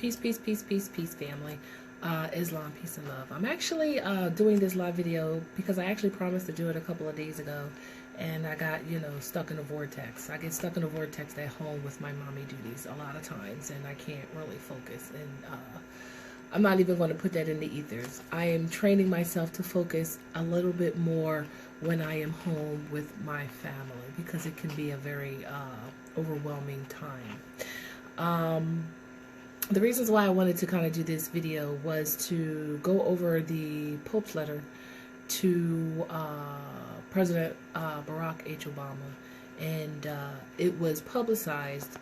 Peace, peace, peace, peace, peace, family. Islam, peace and love. I'm actually doing this live video because I actually promised to do it a couple of days ago, and I got, stuck in a vortex. I get stuck in a vortex at home with my mommy duties a lot of times, and I can't really focus. And I'm not even going to put that in the ethers. I am training myself to focus a little bit more when I am home with my family, because it can be a very overwhelming time. The reasons why I wanted to kind of do this video was to go over the Pope's letter to President Barack H. Obama, and it was publicized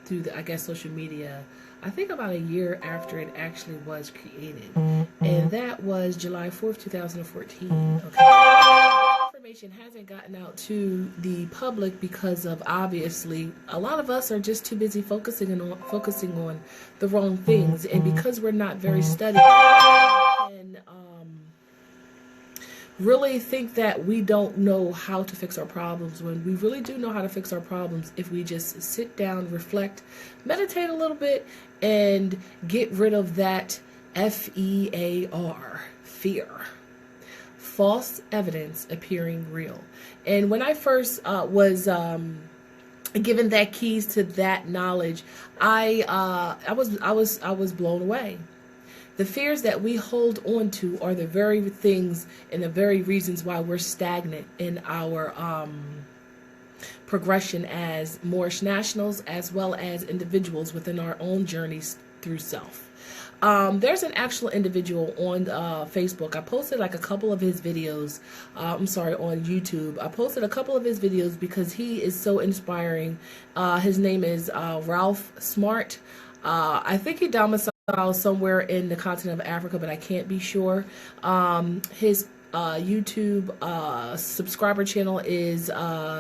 through the, I guess, social media, I think about a year after it actually was created, and that was July 4th, 2014. Okay. Information hasn't gotten out to the public because of, obviously, a lot of us are just too busy focusing on the wrong things, and because we're not very studied and really think that we don't know how to fix our problems, when we really do know how to fix our problems if we just sit down, reflect, meditate a little bit, and get rid of that FEAR, fear. False evidence appearing real. And when I first was given that keys to that knowledge, I was blown away. The fears that we hold on to are the very things and the very reasons why we're stagnant in our progression as Moorish nationals, as well as individuals within our own journeys through self. There's an actual individual on Facebook. I posted like a couple of his videos. On YouTube. I posted a couple of his videos because he is so inspiring. His name is Ralph Smart. I think he domiciled somewhere in the continent of Africa, but I can't be sure. His YouTube subscriber channel is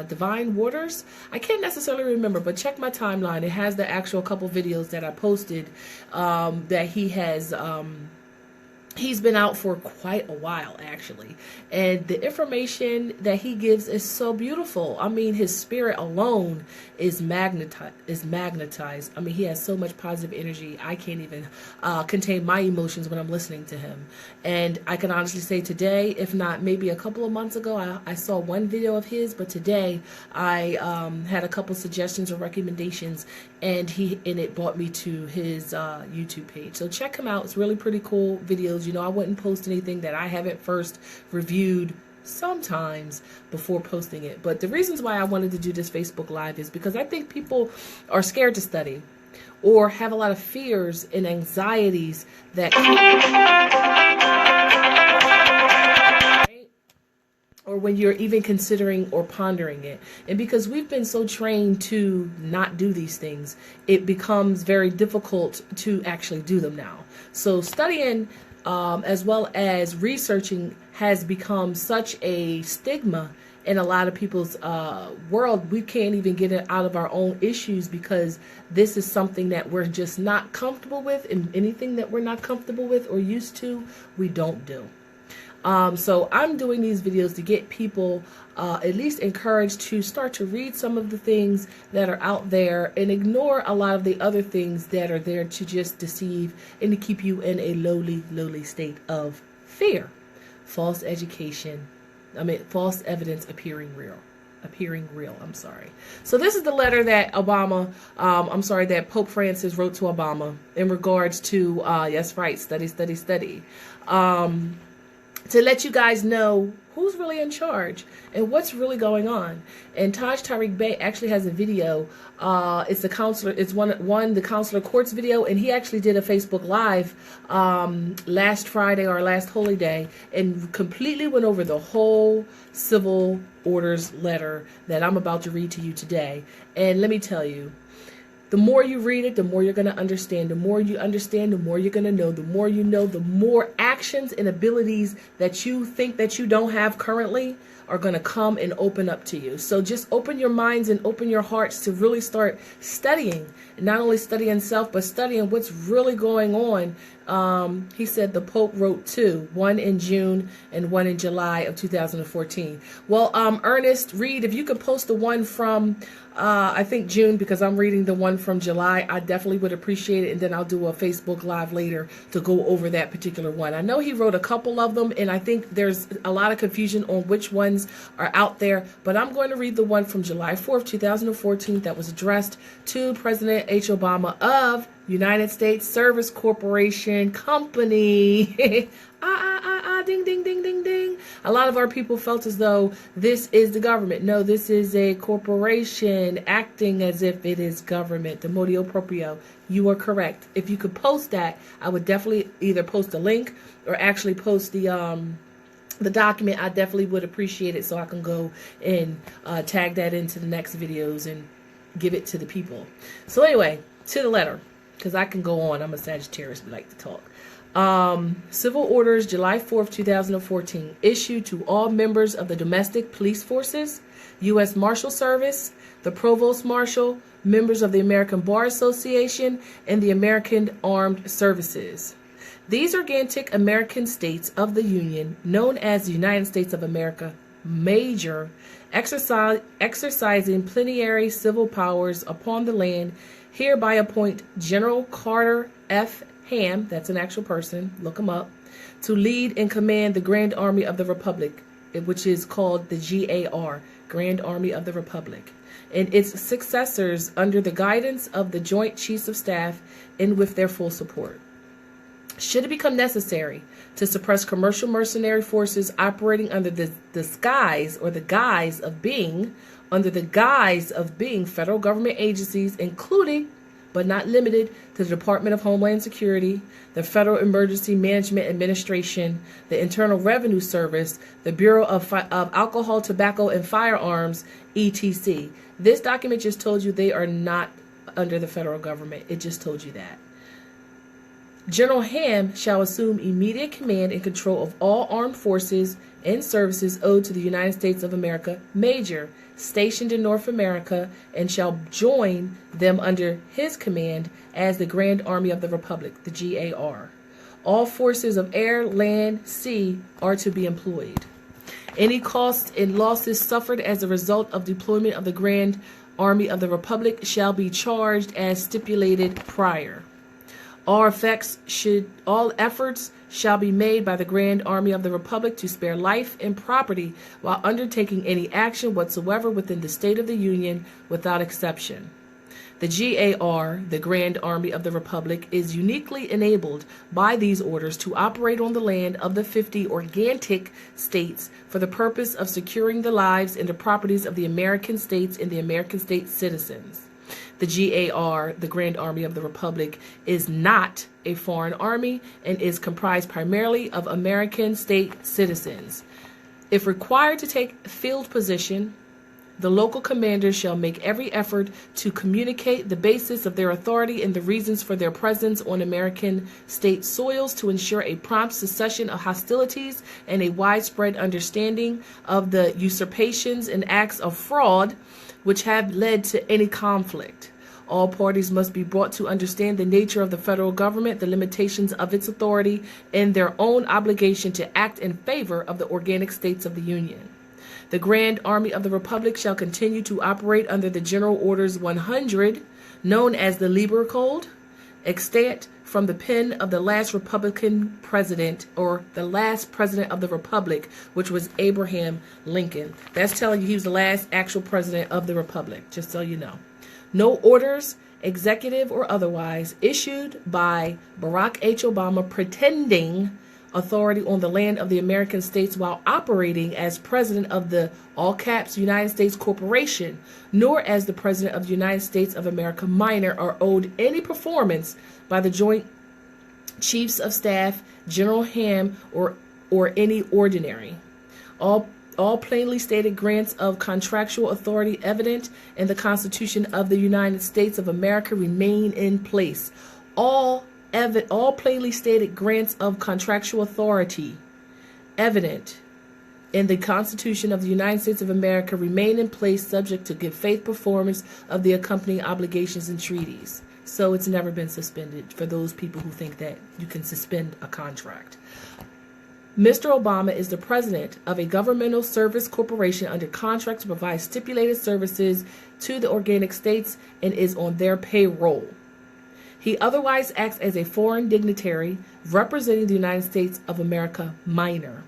Divine Waters. I can't necessarily remember, but check my timeline. It has the actual couple videos that I posted that he has. He's been out for quite a while, actually, and the information that he gives is so beautiful. I mean, his spirit alone is magnetized. I mean, he has so much positive energy. I can't even contain my emotions when I'm listening to him. And I can honestly say today, if not maybe a couple of months ago, I saw one video of his, but today I had a couple suggestions or recommendations, and it brought me to his YouTube page. So check him out. It's really pretty cool videos. I wouldn't post anything that I haven't first reviewed sometimes before posting it. But the reasons why I wanted to do this Facebook Live is because I think people are scared to study or have a lot of fears and anxieties that or when you're even considering or pondering it. And because we've been so trained to not do these things, it becomes very difficult to actually do them now. So studying as well as researching has become such a stigma in a lot of people's world. We can't even get it out of our own issues because this is something that we're just not comfortable with, and anything that we're not comfortable with or used to, we don't do. So I'm doing these videos to get people at least encouraged to start to read some of the things that are out there and ignore a lot of the other things that are there to just deceive and to keep you in a lowly state of fear. False evidence appearing real. So this is the letter that that Pope Francis wrote to Obama in regards to, yes, right, study. To let you guys know who's really in charge and what's really going on. And Taj Tariq Bey actually has a video. It's the counselor. It's the counselor courts video, and he actually did a Facebook Live last Friday or last Holy Day, and completely went over the whole civil orders letter that I'm about to read to you today. And let me tell you, the more you read it, the more you're going to understand. The more you understand, the more you're going to know. The more you know, the more actions and abilities that you think that you don't have currently are going to come and open up to you. So just open your minds and open your hearts to really start studying, not only studying self, but studying what's really going on. He said the Pope wrote two, one in June and one in July of 2014. Well, Ernest, Reed, if you could post the one from, I think June, because I'm reading the one from July, I definitely would appreciate it. And then I'll do a Facebook Live later to go over that particular one. I know he wrote a couple of them, and I think there's a lot of confusion on which ones are out there. But I'm going to read the one from July 4th, 2014 that was addressed to President H. Obama of United States Service Corporation Company. Ding, ding, ding, ding, ding. A lot of our people felt as though this is the government. No, this is a corporation acting as if it is government. The modio proprio. You are correct. If you could post that, I would definitely either post a link or actually post the document. I definitely would appreciate it so I can go and tag that into the next videos and give it to the people. So anyway, to the letter, because I can go on. I'm a Sagittarius. We like to talk. Civil orders, July 4th, 2014, issued to all members of the domestic police forces, U.S. Marshal Service, the Provost Marshal, members of the American Bar Association, and the American Armed Services. These gigantic American states of the Union, known as the United States of America, major, exercising plenary civil powers upon the land, hereby appoint General Carter F. Ham, that's an actual person, look him up, to lead and command the Grand Army of the Republic, which is called the GAR, Grand Army of the Republic, and its successors under the guidance of the Joint Chiefs of Staff and with their full support. Should it become necessary to suppress commercial mercenary forces operating under the guise of being federal government agencies, including but not limited to the Department of Homeland Security, the Federal Emergency Management Administration, the Internal Revenue Service, the Bureau of Alcohol, Tobacco, and Firearms, etc. This document just told you they are not under the federal government. It just told you that. General Ham shall assume immediate command and control of all armed forces and services owed to the United States of America, major, stationed in North America, and shall join them under his command as the Grand Army of the Republic, the GAR. All forces of air, land, sea are to be employed. Any costs and losses suffered as a result of deployment of the Grand Army of the Republic shall be charged as stipulated prior. All efforts shall be made by the Grand Army of the Republic to spare life and property while undertaking any action whatsoever within the State of the Union without exception. The GAR, the Grand Army of the Republic, is uniquely enabled by these orders to operate on the land of the 50 organic states for the purpose of securing the lives and the properties of the American states and the American state citizens. The GAR, the Grand Army of the Republic, is not a foreign army and is comprised primarily of American state citizens. If required to take field position, the local commanders shall make every effort to communicate the basis of their authority and the reasons for their presence on American state soils to ensure a prompt cessation of hostilities and a widespread understanding of the usurpations and acts of fraud which have led to any conflict. All parties must be brought to understand the nature of the federal government, the limitations of its authority, and their own obligation to act in favor of the organic states of the Union. The Grand Army of the Republic shall continue to operate under the General Orders 100, known as the Lieber Code, extant from the pen of the last Republican president, or the last president of the Republic, which was Abraham Lincoln. That's telling you he was the last actual president of the Republic, just so you know. No orders, executive or otherwise, issued by Barack H. Obama pretending authority on the land of the American states while operating as president of the, all caps, United States Corporation, nor as the president of the United States of America minor, are owed any performance by the Joint Chiefs of Staff, General Ham, or any ordinary. All plainly stated grants of contractual authority evident in the Constitution of the United States of America remain in place. All plainly stated grants of contractual authority evident in the Constitution of the United States of America remain in place subject to good faith performance of the accompanying obligations and treaties. So it's never been suspended for those people who think that you can suspend a contract. Mr. Obama is the president of a governmental service corporation under contract to provide stipulated services to the organic states and is on their payroll. He otherwise acts as a foreign dignitary representing the United States of America minor.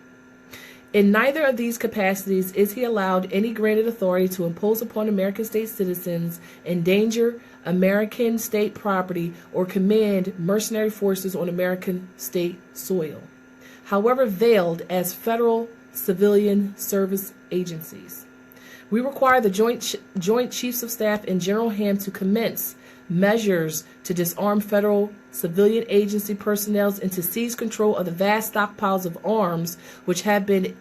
In neither of these capacities is he allowed any granted authority to impose upon American state citizens, endanger American state property, or command mercenary forces on American state soil, however veiled as federal civilian service agencies. We require the Joint Chiefs of Staff and General Ham to commence measures to disarm federal civilian agency personnel and to seize control of the vast stockpiles of arms which have been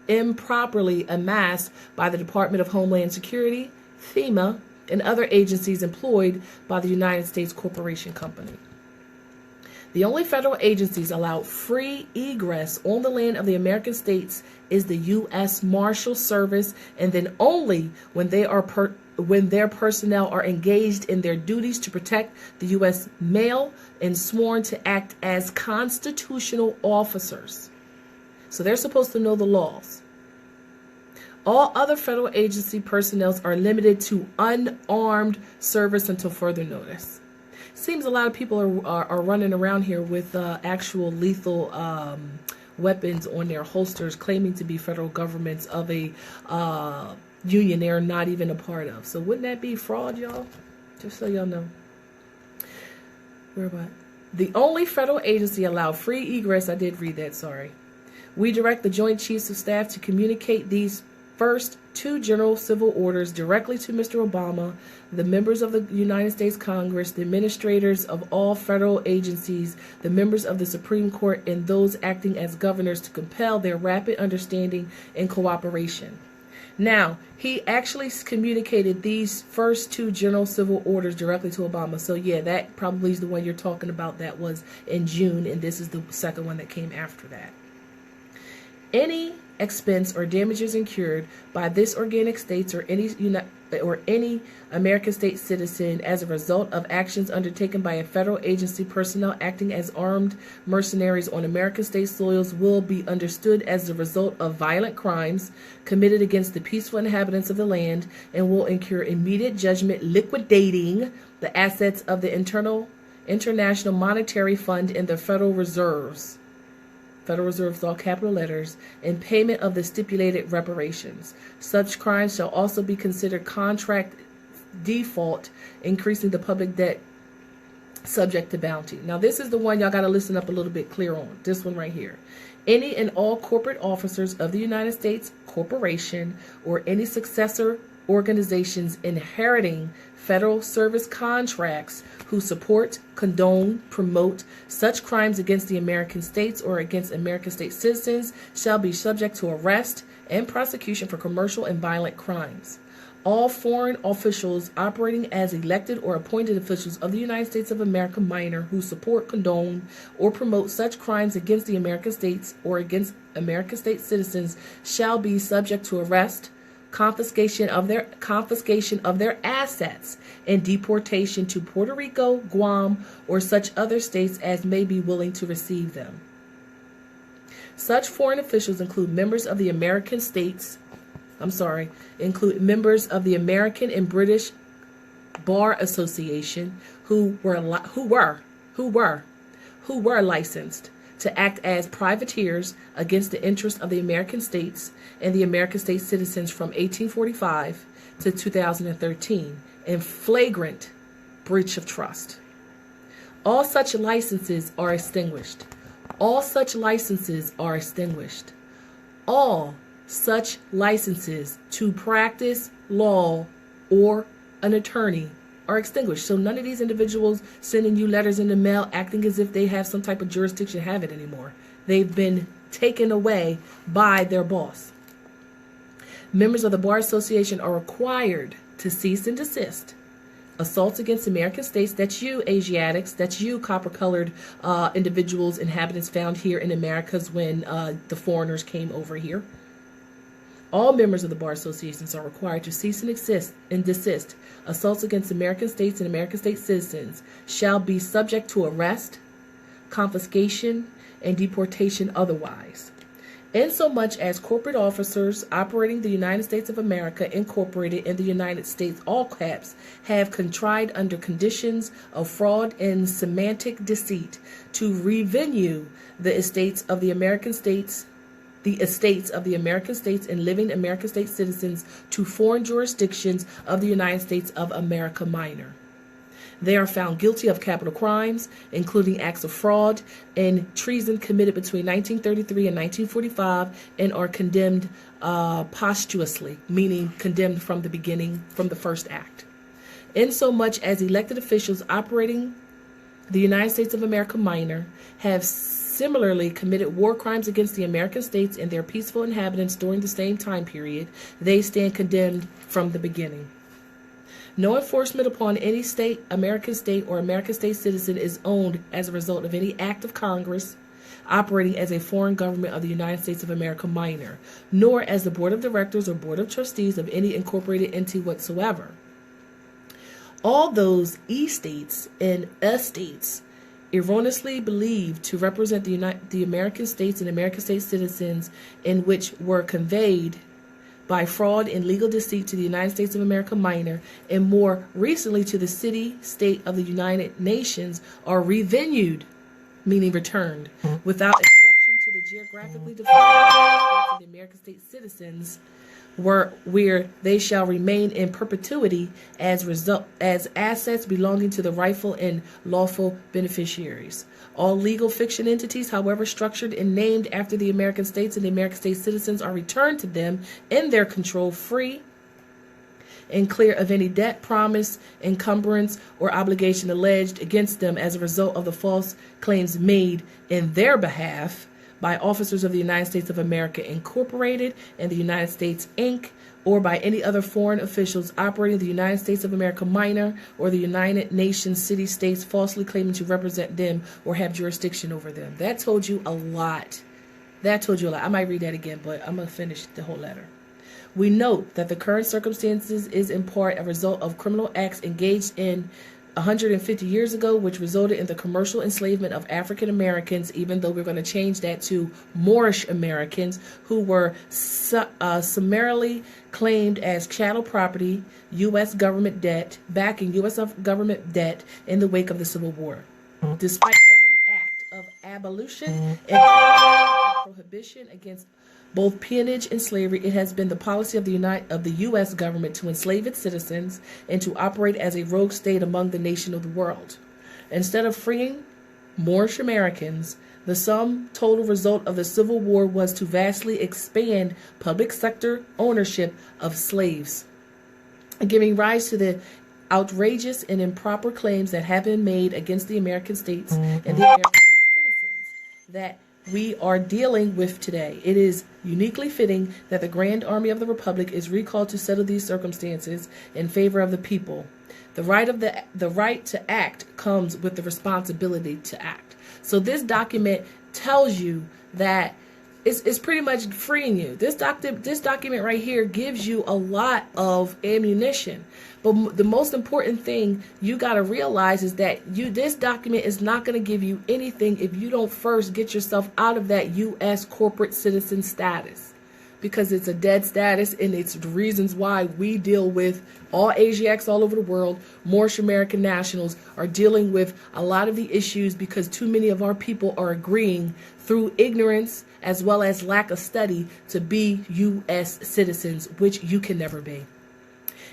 improperly amassed by the Department of Homeland Security, FEMA, and other agencies employed by the United States Corporation Company. The only federal agencies allowed free egress on the land of the American states is the U.S. Marshal Service, and then only when when their personnel are engaged in their duties to protect the U.S. mail and sworn to act as constitutional officers. So they're supposed to know the laws. All other federal agency personnel are limited to unarmed service until further notice. Seems a lot of people are running around here with actual lethal weapons on their holsters, claiming to be federal governments of a union they're not even a part of. So wouldn't that be fraud, y'all? Just so y'all know. Where about? The only federal agency allowed free egress, I did read that, sorry. We direct the Joint Chiefs of Staff to communicate these first two general civil orders directly to Mr. Obama, the members of the United States Congress, the administrators of all federal agencies, the members of the Supreme Court, and those acting as governors to compel their rapid understanding and cooperation. Now, he actually communicated these first two general civil orders directly to Obama. So yeah, that probably is the one you're talking about that was in June, and this is the second one that came after that. Any expense or damages incurred by this organic states or any American state citizen as a result of actions undertaken by a federal agency personnel acting as armed mercenaries on American state soils will be understood as the result of violent crimes committed against the peaceful inhabitants of the land and will incur immediate judgment liquidating the assets of the International Monetary Fund and the Federal Reserves. Federal Reserves, all capital letters, in payment of the stipulated reparations. Such crimes shall also be considered contract default, increasing the public debt subject to bounty. Now, this is the one y'all got to listen up a little bit clear on. This one right here. Any and all corporate officers of the United States Corporation or any successor organizations inheriting federal service contracts who support, condone, promote such crimes against the American states or against American state citizens shall be subject to arrest and prosecution for commercial and violent crimes. All foreign officials operating as elected or appointed officials of the United States of America minor who support, condone, or promote such crimes against the American states or against American state citizens shall be subject to arrest, confiscation of their assets, and deportation to Puerto Rico, Guam, or such other states as may be willing to receive them. Such foreign officials include members of the American and British Bar Association who were licensed to act as privateers against the interests of the American states and the American state citizens from 1845 to 2013 in flagrant breach of trust. All such licenses are extinguished. All such licenses are extinguished. All such licenses to practice law or an attorney are extinguished. So none of these individuals sending you letters in the mail acting as if they have some type of jurisdiction have it anymore. They've been taken away by their boss. Members of the Bar Association are required to cease and desist assaults against American states. That's you, Asiatics. That's you, copper-colored individuals, inhabitants found here in Americas when the foreigners came over here. All members of the bar associations are required to cease and desist. Assaults against American states and American state citizens shall be subject to arrest, confiscation, and deportation otherwise. Insomuch as corporate officers operating the United States of America incorporated in the United States, all caps, have contrived under conditions of fraud and semantic deceit to revenue the estates of the American states, and living American state citizens to foreign jurisdictions of the United States of America Minor. They are found guilty of capital crimes, including acts of fraud and treason committed between 1933 and 1945, and are condemned posthumously, meaning condemned from the beginning, from the first act. Insomuch as elected officials operating the United States of America Minor have similarly committed war crimes against the American states and their peaceful inhabitants during the same time period, they stand condemned from the beginning. No enforcement upon any state, American state, or American state citizen is owned as a result of any act of Congress operating as a foreign government of the United States of America Minor, nor as the board of directors or board of trustees of any incorporated entity whatsoever. All those estates and estates erroneously believed to represent the American states and American state citizens, in which were conveyed by fraud and legal deceit to the United States of America Minor, and more recently to the city-state of the United Nations, are revenued, meaning returned, without exception to the geographically defined states of the American state citizens, where they shall remain in perpetuity as assets belonging to the rightful and lawful beneficiaries. All legal fiction entities, however structured and named after the American states and the American state citizens, are returned to them in their control, free and clear of any debt, promise, encumbrance, or obligation alleged against them as a result of the false claims made in their behalf by officers of the United States of America Incorporated and the United States Inc., or by any other foreign officials operating the United States of America Minor or the United Nations city-states falsely claiming to represent them or have jurisdiction over them. That told you a lot. I might read that again, but I'm going to finish the whole letter. We note that the current circumstances is in part a result of criminal acts engaged in 150 years ago, which resulted in the commercial enslavement of African Americans, even though we're going to change that to Moorish Americans, who were summarily claimed as chattel property, U.S. government debt, backing U.S. government debt in the wake of the Civil War. Despite every act of abolition and prohibition against both peonage and slavery, it has been the policy of the U.S. government to enslave its citizens and to operate as a rogue state among the nation of the world. Instead of freeing Moorish Americans, the sum total result of the Civil War was to vastly expand public sector ownership of slaves, giving rise to the outrageous and improper claims that have been made against the American states and the American state citizens that we are dealing with today. It is uniquely fitting that the Grand Army of the Republic is recalled to settle these circumstances in favor of the people. The right to act comes with the responsibility to act. So this document tells you that it's pretty much freeing you. This document right here gives you a lot of ammunition. But the most important thing you got to realize is that this document is not going to give you anything if you don't first get yourself out of that U.S. corporate citizen status. Because it's a dead status, and it's the reasons why we deal with all Asiatics all over the world. Moorish American nationals are dealing with a lot of the issues because too many of our people are agreeing through ignorance as well as lack of study to be U.S. citizens, which you can never be.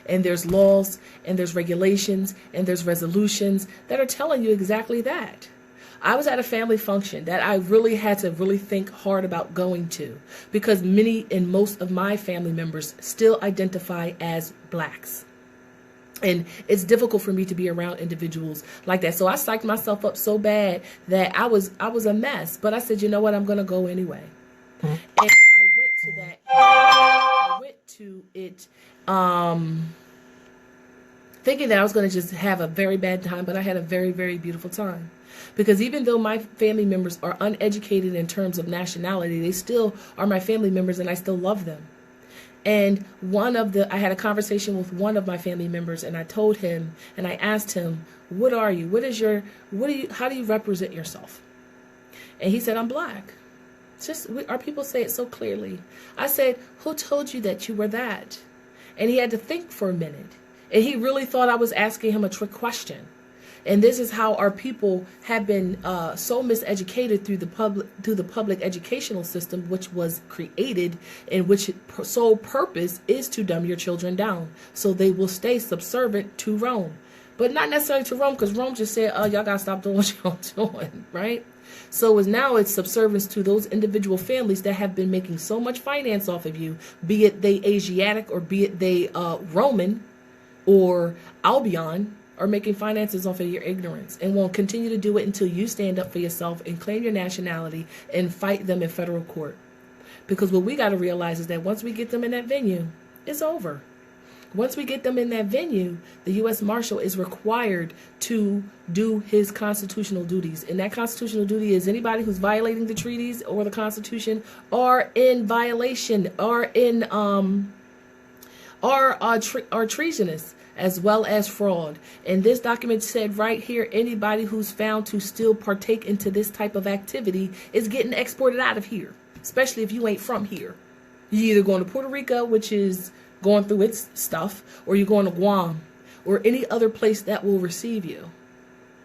And there's laws and there's regulations and there's resolutions that are telling you exactly that. I was at a family function that I really had to think hard about going to because many and most of my family members still identify as blacks. And it's difficult for me to be around individuals like that. So I psyched myself up so bad that I was a mess. But I said, you know what? I'm going to go anyway. And I went to it thinking that I was going to just have a very bad time, but I had a very, very beautiful time. Because even though my family members are uneducated in terms of nationality, they still are my family members and I still love them. And I had a conversation with one of my family members, and I told him, and I asked him, what are you? How do you represent yourself? And he said, I'm black. Our people say it so clearly. I said, who told you that you were that? And he had to think for a minute. And he really thought I was asking him a trick question. And this is how our people have been so miseducated through the public educational system, which was created, and which sole purpose is to dumb your children down so they will stay subservient to Rome. But not necessarily to Rome, because Rome just said, oh, y'all got to stop doing what y'all doing, right? So now it's subservience to those individual families that have been making so much finance off of you, be it they Asiatic or be it they Roman or Albion, are making finances off of your ignorance, and won't continue to do it until you stand up for yourself and claim your nationality and fight them in federal court. Because what we got to realize is that once we get them in that venue, it's over. Once we get them in that venue, the U.S. Marshal is required to do his constitutional duties. And that constitutional duty is anybody who's violating the treaties or the Constitution are in violation, are treasonous, as well as fraud. And this document said right here, anybody who's found to still partake into this type of activity is getting exported out of here, especially if you ain't from here. You're either going to Puerto Rico, which is going through its stuff, or you're going to Guam or any other place that will receive you.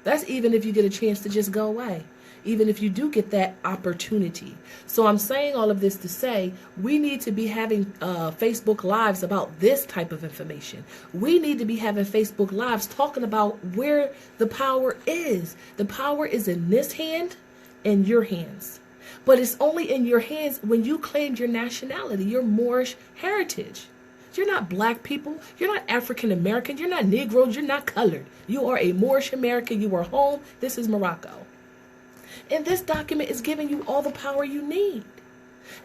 That's even if you get a chance to just go away, even if you do get that opportunity. So I'm saying all of this to say we need to be having Facebook Lives about this type of information. We need to be having Facebook Lives talking about where the power is. The power is in this hand and your hands. But it's only in your hands when you claim your nationality, your Moorish heritage. You're not black people. You're not African American. You're not Negroes. You're not colored. You are a Moorish American. You are home. This is Morocco. And this document is giving you all the power you need.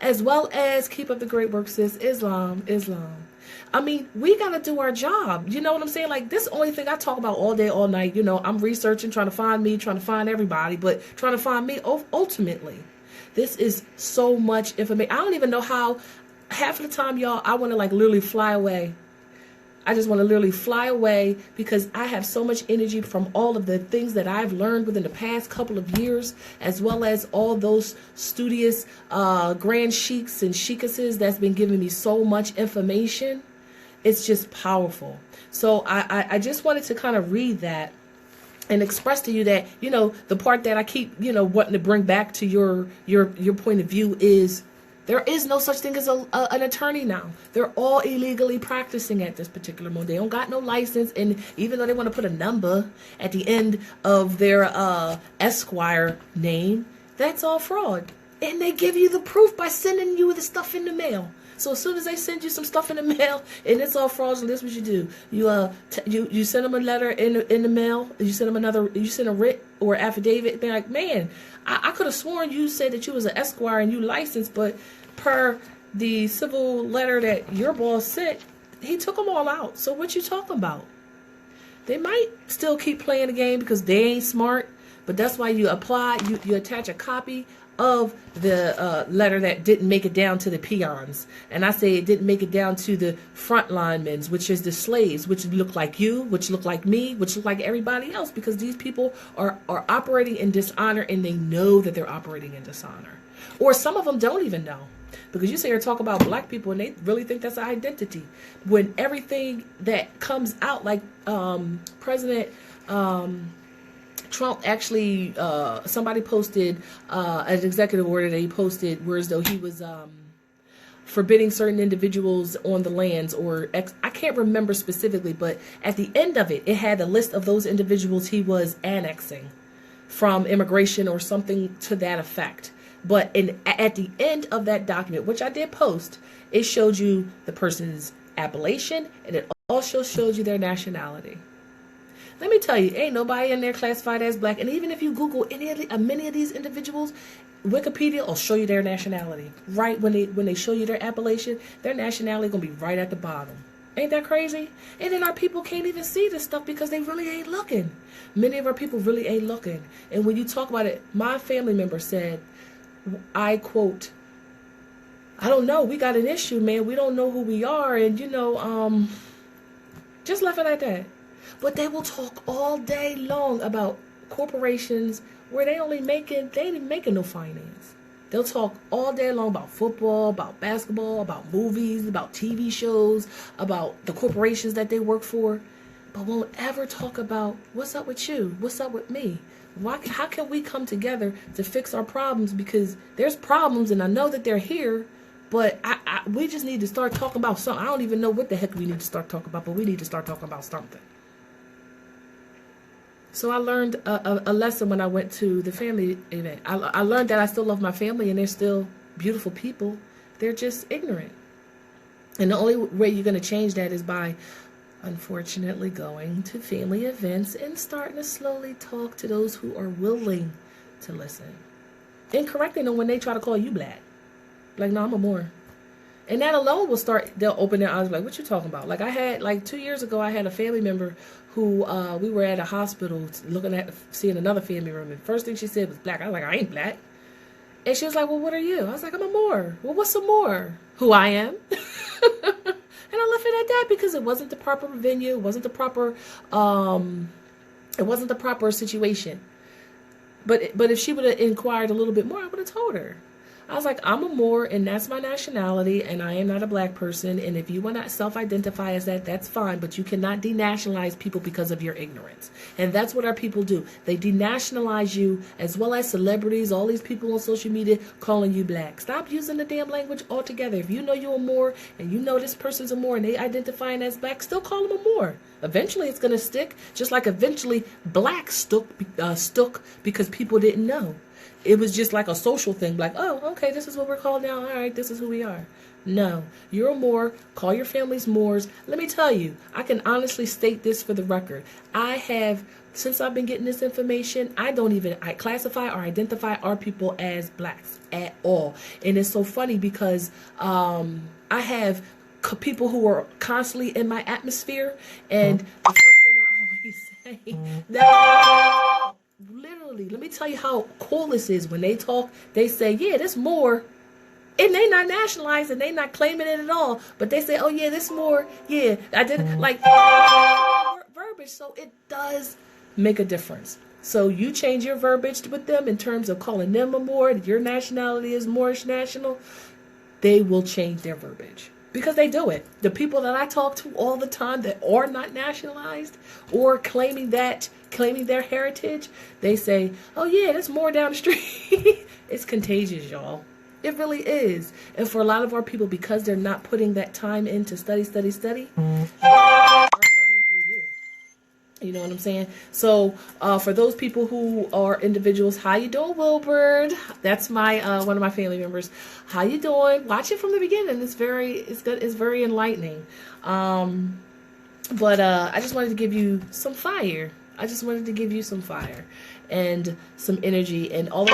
As well as keep up the great work, sis. Islam. I mean, we got to do our job. You know what I'm saying? Like, this is the only thing I talk about all day, all night. You know, I'm researching, trying to find me, trying to find everybody, but trying to find me ultimately. This is so much information. I don't even know how. Half of the time, y'all, I want to like literally fly away. I just want to literally fly away because I have so much energy from all of the things that I've learned within the past couple of years, as well as all those studious grand sheiks and sheikesses that's been giving me so much information. It's just powerful. So I just wanted to kind of read that and express to you that, you know, the part that I keep, you know, wanting to bring back to your point of view is there is no such thing as an attorney now. They're all illegally practicing at this particular moment. They don't got no license, and even though they want to put a number at the end of their Esquire name, that's all fraud. And they give you the proof by sending you the stuff in the mail. So as soon as they send you some stuff in the mail and it's all fraudulent, this is what you do. You send them a letter in the mail. You send a writ or affidavit. They're like, man, I could have sworn you said that you was an Esquire and you licensed, but per the civil letter that your boss sent, he took them all out. So what you talking about? They might still keep playing the game because they ain't smart, but that's why you attach a copy of the letter that didn't make it down to the peons. And I say it didn't make it down to the front linemen, which is the slaves, which look like you, which look like me, which look like everybody else, because these people are operating in dishonor, and they know that they're operating in dishonor. Or some of them don't even know. Because you say or talk about black people and they really think that's an identity. When everything that comes out, like President Trump actually, somebody posted an executive order that he posted where as though he was forbidding certain individuals on the lands, or I can't remember specifically, but at the end of it, it had a list of those individuals he was annexing from immigration or something to that effect. But at the end of that document, which I did post, it showed you the person's appellation, and it also showed you their nationality. Let me tell you, ain't nobody in there classified as black. And even if you Google many of these individuals, Wikipedia will show you their nationality. Right when they show you their appellation, their nationality gonna be right at the bottom. Ain't that crazy? And then our people can't even see this stuff because they really ain't looking. Many of our people really ain't looking. And when you talk about it, my family member said, I quote, I don't know. We got an issue, man. We don't know who we are. And, just left it at that. But they will talk all day long about corporations where they ain't making no finance. They'll talk all day long about football, about basketball, about movies, about TV shows, about the corporations that they work for, but won't ever talk about what's up with you, what's up with me. How can we come together to fix our problems? Because there's problems, and I know that they're here, but we just need to start talking about something. I don't even know what the heck we need to start talking about, but we need to start talking about something. So I learned a lesson when I went to the family event. I learned that I still love my family, and they're still beautiful people. They're just ignorant. And the only way you're going to change that is by, unfortunately, going to family events and starting to slowly talk to those who are willing to listen. And correcting them when they try to call you black. Like, no, I'm a Moor. And that alone they'll open their eyes like, what you talking about? Like, 2 years ago, I had a family member who, we were at a hospital seeing another family member. And first thing she said was black. I was like, I ain't black. And she was like, well, what are you? I was like, I'm a Moor. Well, what's a Moor? Who I am? And I left it at that because it wasn't the proper venue. It wasn't the proper situation. But if she would have inquired a little bit more, I would have told her. I was like, I'm a Moor, and that's my nationality, and I am not a black person. And if you want to self-identify as that, that's fine. But you cannot denationalize people because of your ignorance. And that's what our people do. They denationalize you, as well as celebrities, all these people on social media calling you black. Stop using the damn language altogether. If you know you're a Moor, and you know this person's a Moor, and they identifying as black, still call them a Moor. Eventually, it's going to stick, just like eventually black stuck because people didn't know. It was just like a social thing, like, oh, okay, this is what we're called now. All right, this is who we are. No, you're a Moor. Call your families Moors. Let me tell you, I can honestly state this for the record. Since I've been getting this information, I classify or identify our people as blacks at all. And it's so funny because I have people who are constantly in my atmosphere, and the first thing I always say, that literally, let me tell you how cool this is. When they talk, they say, yeah, this Moor, and they not nationalized, and they not claiming it at all, but they say, oh yeah, this Moor, yeah, I did, like, verbiage, so it does make a difference. So you change your verbiage with them in terms of calling them a Moor, your nationality is Moorish national, they will change their verbiage. Because they do it. The people that I talk to all the time that are not nationalized or claiming their heritage, they say, oh yeah, there's more down the street. It's contagious, y'all. It really is. And for a lot of our people, because they're not putting that time in to study, are learning through you. You know what I'm saying? So for those people who are individuals, how you doing, Wilbert? That's my one of my family members. How you doing? Watch it from the beginning. It's very enlightening. But I just wanted to give you some fire. And some energy and all of